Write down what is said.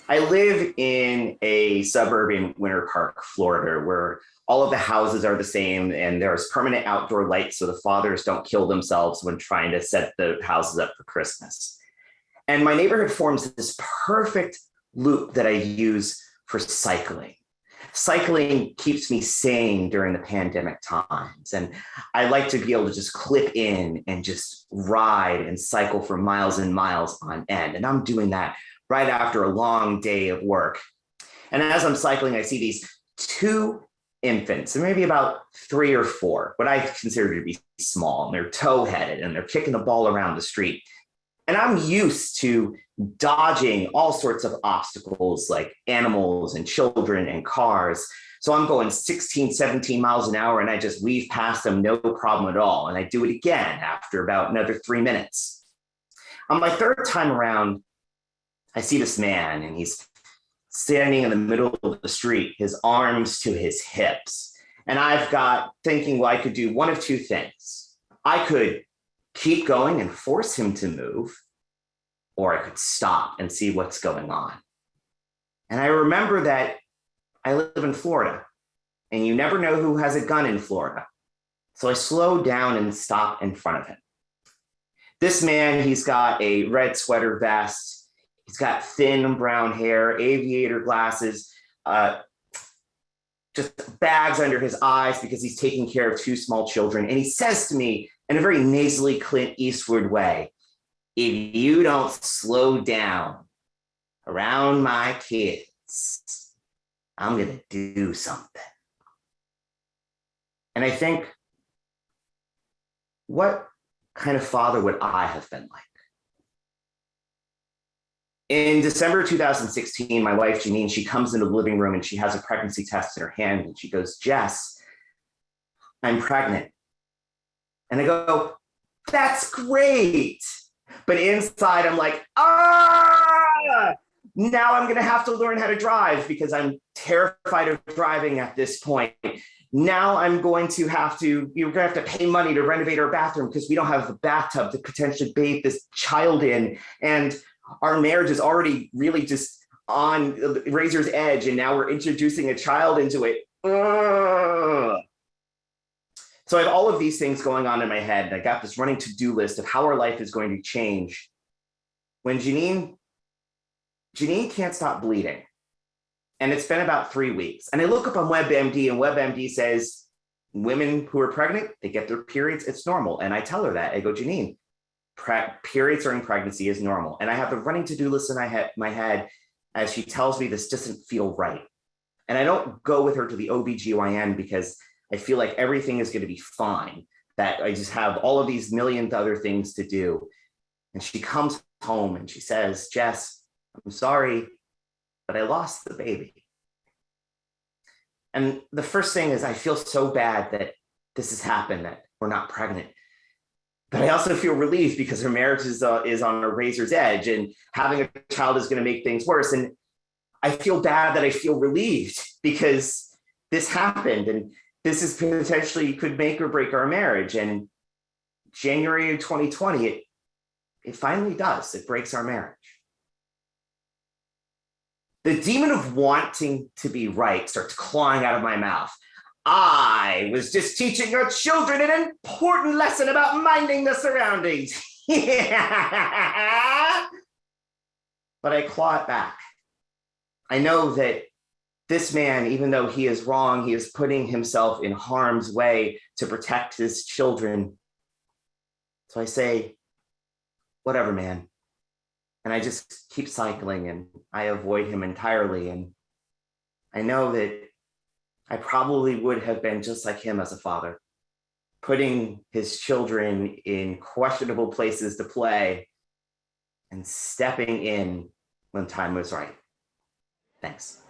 I live in a suburb in Winter Park, Florida, where all of the houses are the same and there's permanent outdoor lights so the fathers don't kill themselves when trying to set the houses up for Christmas. And my neighborhood forms this perfect loop that I use for cycling. Cycling keeps me sane during the pandemic times. And I like to be able to just clip in and just ride and cycle for miles and miles on end. And I'm doing that right after a long day of work. And as I'm cycling, I see these two infants, and maybe about 3 or 4, what I consider to be small, and they're toe-headed and they're kicking the ball around the street. And I'm used to dodging all sorts of obstacles like animals and children and cars. So I'm going 16, 17 miles an hour and I just weave past them, no problem at all. And I do it again after about another 3 minutes. On my third time around, I see this man and he's standing in the middle of the street, his arms to his hips. And I've got thinking, well, I could do one of two things. I could keep going and force him to move, or I could stop and see what's going on. And I remember that I live in Florida and you never know who has a gun in Florida. So I slowed down and stopped in front of him. This man, he's got a red sweater vest. He's got thin brown hair, aviator glasses, just bags under his eyes because he's taking care of 2 small children. And he says to me in a very nasally Clint Eastwood way, if you don't slow down around my kids, I'm going to do something. And I think, what kind of father would I have been like? In December 2016, my wife, Janine, she comes into the living room and she has a pregnancy test in her hand and she goes, Jess, I'm pregnant. And I go, that's great. But inside I'm like, now I'm going to have to learn how to drive because I'm terrified of driving at this point. Now I'm going to have to, you're going to have to pay money to renovate our bathroom because we don't have a bathtub to potentially bathe this child in. And our marriage is already really just on the razor's edge. And now we're introducing a child into it. So I have all of these things going on in my head. I got this running to-do list of how our life is going to change. When Janine can't stop bleeding. And it's been about 3 weeks. And I look up on WebMD and WebMD says, women who are pregnant, they get their periods, it's normal. And I tell her that. I go, Janine, periods during pregnancy is normal. And I have the running to-do list in my head as she tells me this doesn't feel right. And I don't go with her to the OBGYN because I feel like everything is going to be fine, that I just have all of these million other things to do. And she comes home and she says, Jess, I'm sorry, but I lost the baby. And the first thing is I feel so bad that this has happened, that we're not pregnant. But I also feel relieved because her marriage is on a razor's edge and having a child is going to make things worse. And I feel bad that I feel relieved because this happened and this is potentially could make or break our marriage. And January of 2020, it finally does. It breaks our marriage. The demon of wanting to be right starts clawing out of my mouth. I was just teaching your children an important lesson about minding the surroundings. But I claw it back. I know that this man, even though he is wrong, he is putting himself in harm's way to protect his children. So I say, whatever, man. And I just keep cycling and I avoid him entirely. And I know that I probably would have been just like him as a father, putting his children in questionable places to play and stepping in when time was right. Thanks.